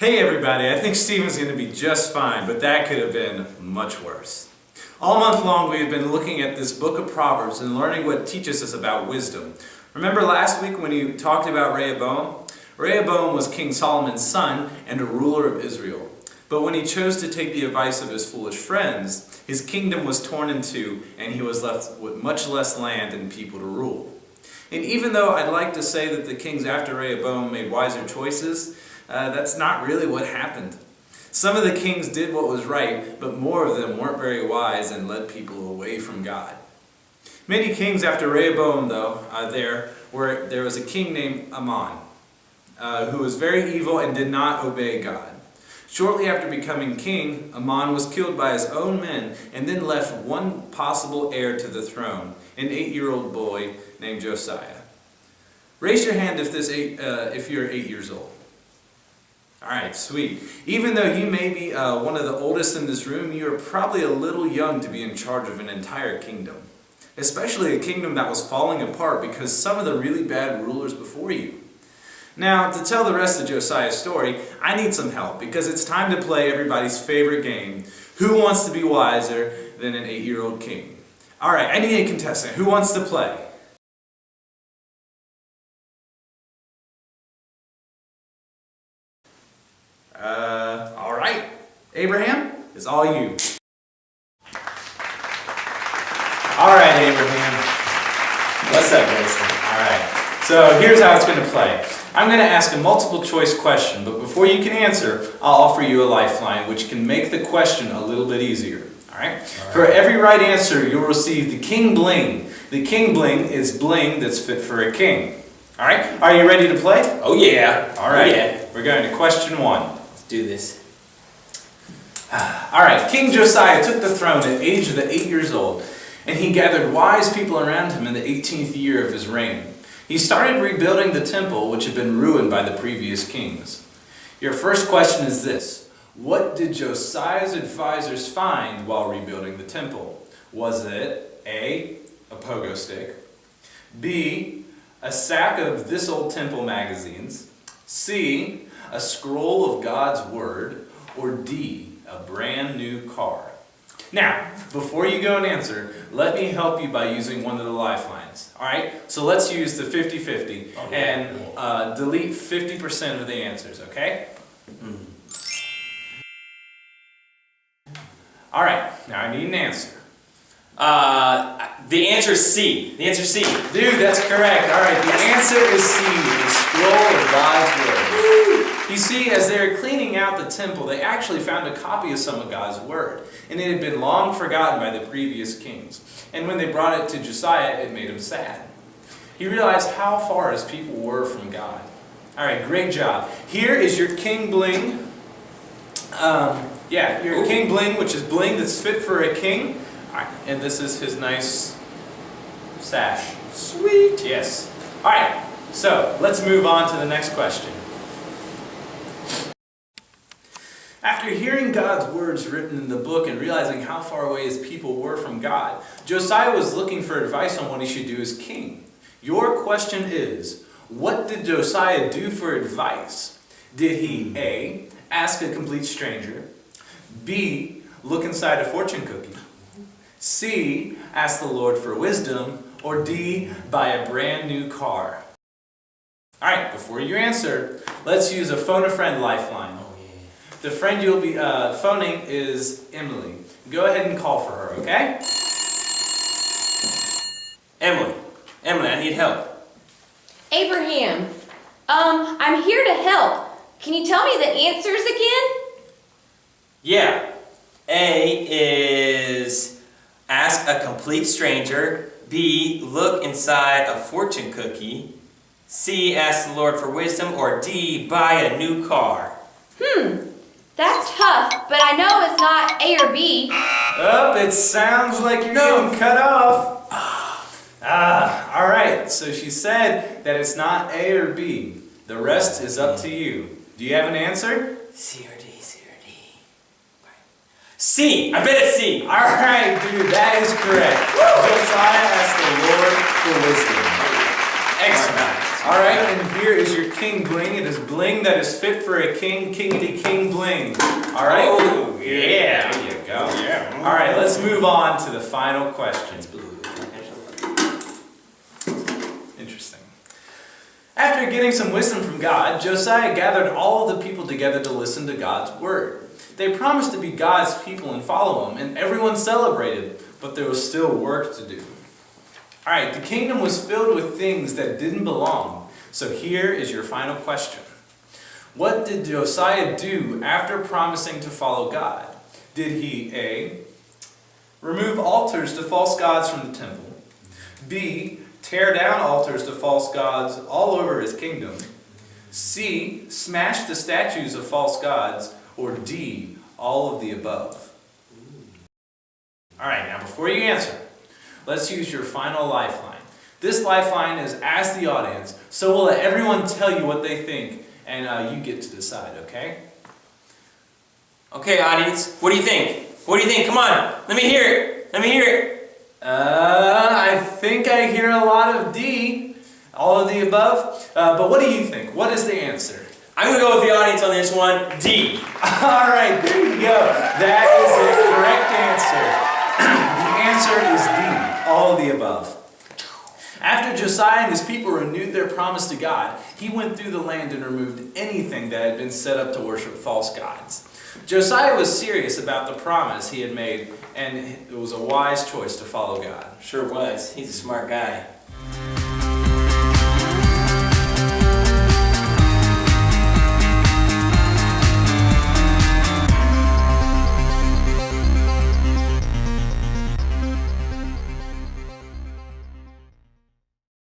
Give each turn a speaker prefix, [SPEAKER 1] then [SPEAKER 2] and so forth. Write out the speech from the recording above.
[SPEAKER 1] Hey everybody, I think Stephen's going to be just fine, but that could have been much worse. All month long we have been looking at this book of Proverbs and learning what it teaches us about wisdom. Remember last week when he talked about Rehoboam? Rehoboam was King Solomon's son and a ruler of Israel. But when he chose to take the advice of his foolish friends, his kingdom was torn in two and he was left with much less land and people to rule. And even though I'd like to say that the kings after Rehoboam made wiser choices, that's not really what happened. Some of the kings did what was right, but more of them weren't very wise and led people away from God. Many kings after Rehoboam, though, there was a king named Ammon, who was very evil and did not obey God. Shortly after becoming king, Ammon was killed by his own men and then left one possible heir to the throne, an 8-year-old boy named Josiah. Raise your hand if you're 8 years old. Alright, sweet. Even though you may be one of the oldest in this room, you are probably a little young to be in charge of an entire kingdom. Especially a kingdom that was falling apart because some of the really bad rulers before you. Now, to tell the rest of Josiah's story, I need some help because it's time to play everybody's favorite game. Who wants to be wiser than an 8-year-old king? Alright, I need a contestant. Who wants to play? Alright. Abraham, it's all you. Alright, Abraham. What's up, Jason? Alright. So here's how it's going to play. I'm going to ask a multiple choice question, but before you can answer, I'll offer you a lifeline, which can make the question a little bit easier. Alright? For every right answer, you'll receive the king bling. The king bling is bling that's fit for a king. Alright? Are you ready to play?
[SPEAKER 2] Oh yeah.
[SPEAKER 1] Alright.
[SPEAKER 2] Oh, yeah.
[SPEAKER 1] We're going to question 1.
[SPEAKER 2] Let's do this.
[SPEAKER 1] Alright, King Josiah took the throne at the age of 8 years old, and he gathered wise people around him in the 18th year of his reign. He started rebuilding the temple, which had been ruined by the previous kings. Your first question is this: what did Josiah's advisors find while rebuilding the temple? Was it A, a pogo stick, B, a sack of This Old Temple magazines, C, a scroll of God's Word, or D, a brand new car? Now, before you go and answer, let me help you by using one of the lifelines. Alright? So let's use the 50-50 and delete 50% of the answers, okay? Alright, now I need an answer.
[SPEAKER 2] The answer is C. The answer is C.
[SPEAKER 1] Dude, that's correct. Alright, the answer is C, the scroll of God's Word. You see, as they were cleaning out the temple, they actually found a copy of some of God's Word. And it had been long forgotten by the previous kings. And when they brought it to Josiah, it made him sad. He realized how far his people were from God. Alright, great job. Here is your king bling. Your king bling, which is bling that's fit for a king. Alright, and this is his nice sash. Sweet. Yes. Alright, so let's move on to the next question. After hearing God's words written in the book and realizing how far away his people were from God, Josiah was looking for advice on what he should do as king. Your question is, what did Josiah do for advice? Did he A, ask a complete stranger, B, look inside a fortune cookie, C, ask the Lord for wisdom, or D, buy a brand new car? Alright, before you answer, let's use a phone-a-friend lifeline. The friend you'll be phoning is Emily. Go ahead and call for her, okay?
[SPEAKER 2] Emily, I need help.
[SPEAKER 3] Abraham, I'm here to help. Can you tell me the answers again?
[SPEAKER 2] Yeah. A is ask a complete stranger. B, look inside a fortune cookie. C, ask the Lord for wisdom. Or D, buy a new car.
[SPEAKER 3] That's tough, but I know it's not A or B.
[SPEAKER 1] Oh, it sounds like you're getting cut off. Alright, so she said that it's not A or B. The rest is up to you. Do you have an answer?
[SPEAKER 2] C or D, C or D. C! I bet it's C!
[SPEAKER 1] Alright, dude, that is correct. Josiah asked the Lord for wisdom. Excellent. All right, and here is your king bling. It is bling that is fit for a king, kingity king bling. All right?
[SPEAKER 2] Oh,
[SPEAKER 1] yeah. There you go. Yeah. All right, let's move on to the final question. Interesting. After getting some wisdom from God, Josiah gathered all of the people together to listen to God's word. They promised to be God's people and follow him, and everyone celebrated, but there was still work to do. All right, the kingdom was filled with things that didn't belong. So here is your final question. What did Josiah do after promising to follow God? Did he A, remove altars to false gods from the temple, B, tear down altars to false gods all over his kingdom, C, smash the statues of false gods, or D, all of the above? All right, now before you answer, let's use your final lifeline. This lifeline is ask the audience, so we'll let everyone tell you what they think, and you get to decide, okay?
[SPEAKER 2] Okay, audience, what do you think? What do you think? Come on, let me hear it. Let me hear it.
[SPEAKER 1] I think I hear a lot of D, all of the above. But what do you think? What is the answer?
[SPEAKER 2] I'm going to go with the audience on this one, D.
[SPEAKER 1] All right, there you go. That is the correct answer. The answer is D, all of the above. After Josiah and his people renewed their promise to God, he went through the land and removed anything that had been set up to worship false gods. Josiah was serious about the promise he had made, and it was a wise choice to follow God.
[SPEAKER 2] Sure was. He's a smart guy.